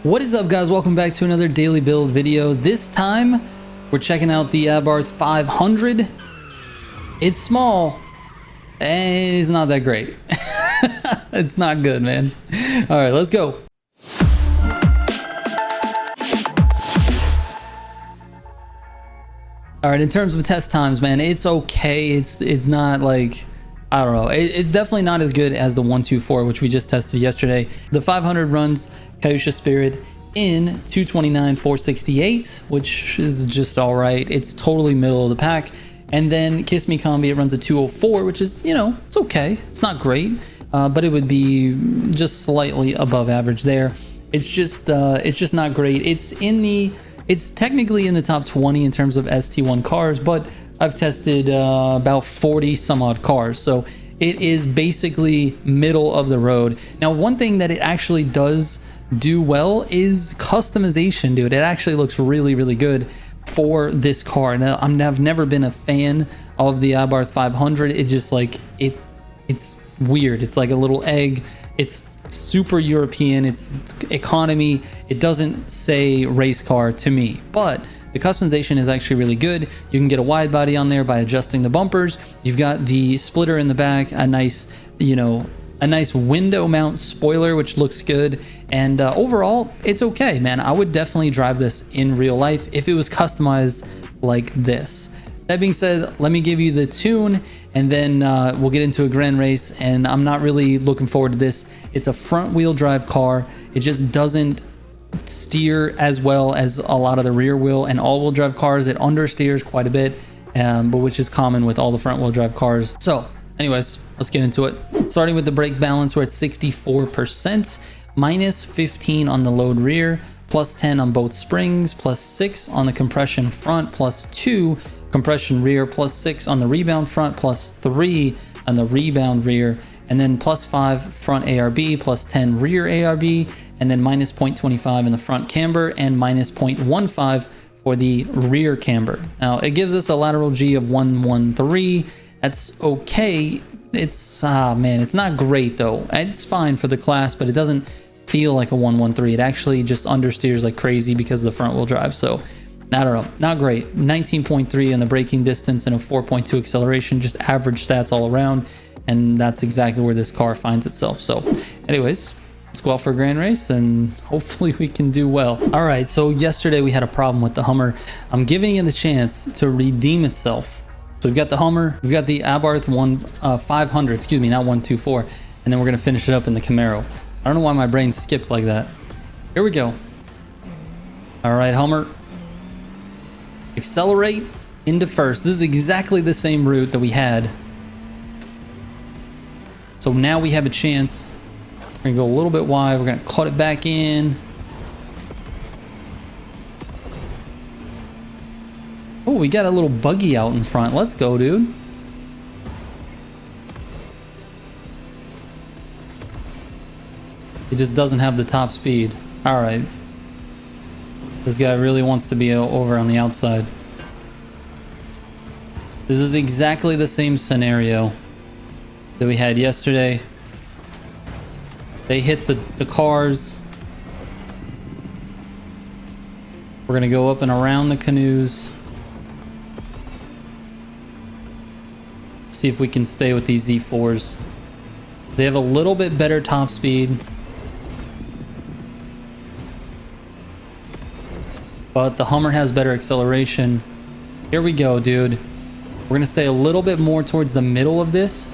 What is up, guys? Welcome back to another daily build video. This time we're checking out the ABARTH 500. It's small and it's not that great. It's not good, man. All right, let's go. All right, in terms of test times, man, it's okay. It's not like, I don't know. It's definitely not as good as the 124, which we just tested yesterday. The 500 runs Kyusha Spirit in 229 468, which is just all right. It's totally middle of the pack. And then Kiss Me Combi, it runs a 204, which is, you know, it's okay. It's not great, but it would be just slightly above average there. It's just not great. It's technically in the top 20 in terms of ST1 cars, but I've tested about 40 some odd cars, so it is basically middle of the road. Now, one thing that it actually does do well is customization, dude. It actually looks really, really good for this car. Now, I've never been a fan of the ABARTH 500. It's just like it's weird. It's like a little egg. It's super European. It's economy. It doesn't say race car to me, but the customization is actually really good. You can get a wide body on there by adjusting the bumpers. You've got the splitter in the back, a nice, you know, a nice window mount spoiler, which looks good. And overall, it's okay, man. I would definitely drive this in real life if it was customized like this. That being said, let me give you the tune, and then we'll get into a grand race. And I'm not really looking forward to this. It's a front wheel drive car. It just doesn't steer as well as a lot of the rear wheel and all-wheel drive cars. It understeers quite a bit, but which is common with all the front wheel drive cars. So anyways, let's get into it. Starting with the brake balance, we're at 64%, minus 15 on the load rear, plus 10 on both springs, plus 6 on the compression front, plus 2 compression rear, plus 6 on the rebound front, plus 3 on the rebound rear, and then plus 5 front ARB, plus 10 rear ARB, and then minus 0.25 in the front camber, and minus 0.15 for the rear camber. Now, it gives us a lateral G of 113. That's okay. It's, man, it's not great though. It's fine for the class, but it doesn't feel like a 113. It actually just understeers like crazy because of the front wheel drive. So, I don't know, not great. 19.3 in the braking distance and a 4.2 acceleration, just average stats all around. And that's exactly where this car finds itself. So anyways, let's go out for a grand race and hopefully we can do well. All right, so yesterday we had a problem with the Hummer. I'm giving it a chance to redeem itself. So we've got the Hummer, we've got the ABARTH 500, excuse me, not 124, and then we're gonna finish it up in the Camaro. I don't know why my brain skipped like that. Here we go. All right, Hummer. Accelerate into first. This is exactly the same route that we had. So now we have a chance. We're gonna go a little bit wide. We're gonna cut it back in. Oh, we got a little buggy out in front. Let's go, dude. It just doesn't have the top speed. All right. This guy really wants to be over on the outside. This is exactly the same scenario that we had yesterday. They hit the cars. We're gonna go up and around the canoes. See if we can stay with these Z4s. They have a little bit better top speed, but the Hummer has better acceleration. Here we go, dude. We're gonna stay a little bit more towards the middle of this.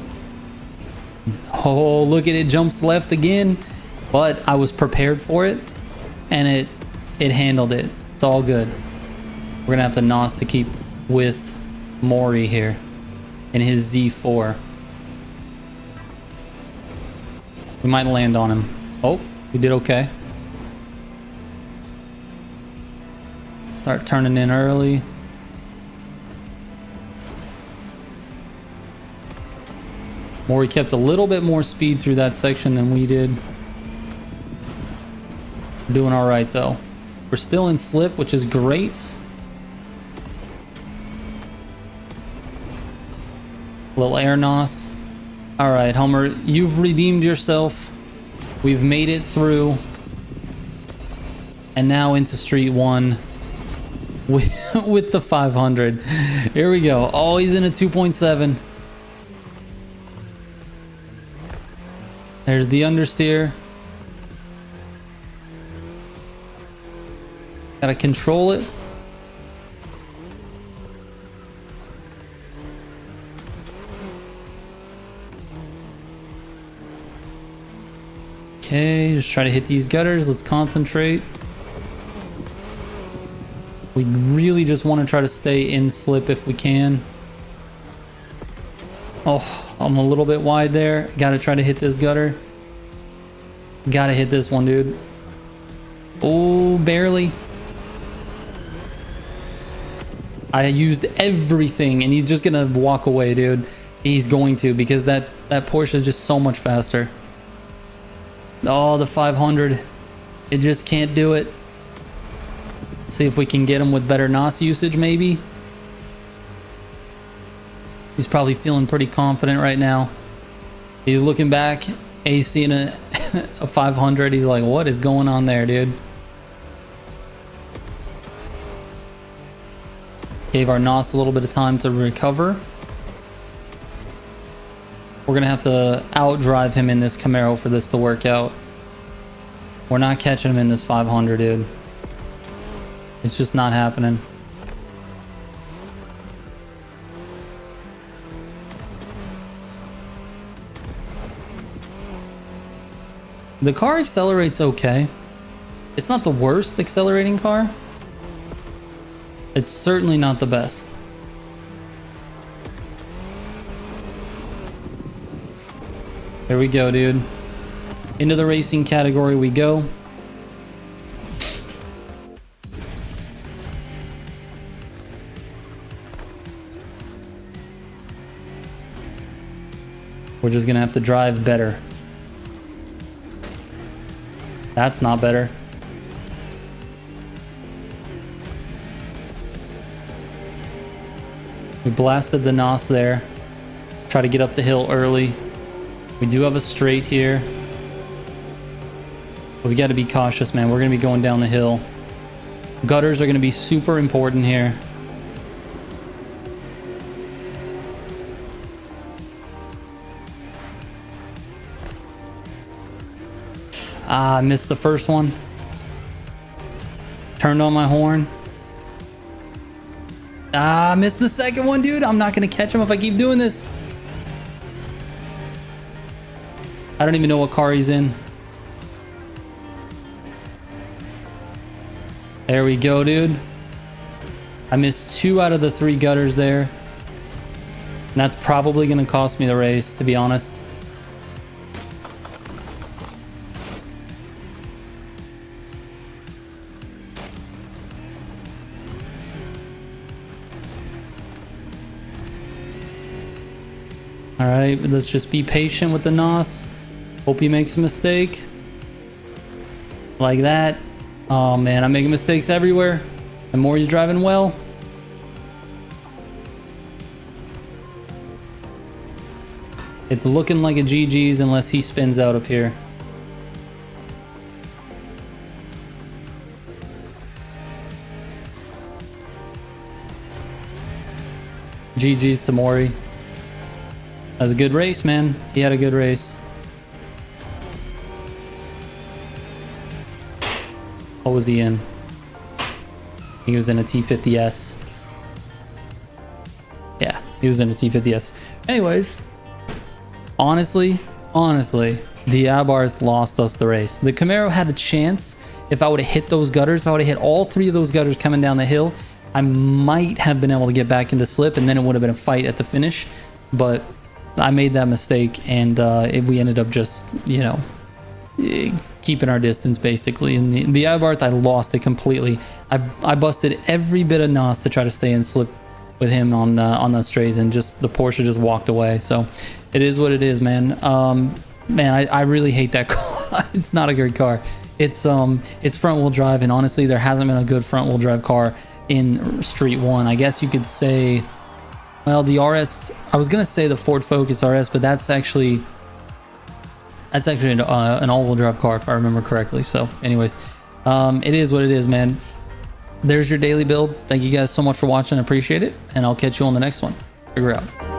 Oh, look at it, jumps left again. But I was prepared for it, and it handled it. It's all good. We're gonna have to NOS to keep with Maury here in his Z4. We might land on him. Oh, we did okay. Start turning in early. Maury kept a little bit more speed through that section than we did. We're doing all right though. We're still in slip, which is great. Little air NOS. All right, Hummer, you've redeemed yourself. We've made it through. And now into Street 1 with the 500. Here we go. Oh, he's in a 2.7. There's the understeer. Gotta control it. Okay, just try to hit these gutters. Let's concentrate. We really just want to try to stay in slip if we can. Oh, I'm a little bit wide there. Gotta try to hit this gutter. Gotta hit this one, dude. Oh, barely. I used everything, and he's just gonna walk away, dude. He's going to, because that Porsche is just so much faster. Oh, the 500. It just can't do it. Let's see if we can get him with better NOS usage, maybe. He's probably feeling pretty confident right now. He's looking back, AC in a 500. He's like, what is going on there, dude? Gave our NOS a little bit of time to recover. We're gonna have to outdrive him in this Camaro for this to work out. We're not catching him in this 500, dude. It's just not happening. The car accelerates okay. It's not the worst accelerating car. It's certainly not the best. There we go, dude. Into the racing category we go. We're just gonna have to drive better. That's not better. We blasted the NOS there. Try to get up the hill early. We do have a straight here. But we got to be cautious, man. We're going to be going down the hill. Gutters are going to be super important here. Ah, I missed the first one. Turned on my horn. Ah, I missed the second one, dude. I'm not going to catch him if I keep doing this. I don't even know what car he's in. There we go, dude. I missed 2 out of the 3 gutters there. And that's probably going to cost me the race, to be honest. All right, let's just be patient with the NOS. Hope he makes a mistake. Like that. Oh man, I'm making mistakes everywhere. The more he's driving well. It's looking like a GG's unless he spins out up here. GG's to Maury. That was a good race, man. He had a good race. What was he in? He was in a T50S. Yeah, he was in a T50S. Anyways, honestly, the ABARTH lost us the race. The Camaro had a chance. If I would have hit those gutters, if I would have hit all 3 of those gutters coming down the hill, I might have been able to get back into slip, and then it would have been a fight at the finish. But I made that mistake, and we ended up just, you know, keeping our distance basically. And the ABARTH, I lost it completely. I busted every bit of NOS to try to stay in slip with him on the straights, and just the Porsche just walked away. So it is what it is, man. Man, I really hate that car. It's not a good car. It's front wheel drive, and honestly, there hasn't been a good front wheel drive car in Street 1. I guess you could say, well, the RS, I was gonna say the Ford Focus RS, but that's actually an all-wheel drive car if I remember correctly. So anyways, It is what it is, man. There's your daily build. Thank you guys so much for watching. I appreciate it, and I'll catch you on the next one. Figure out.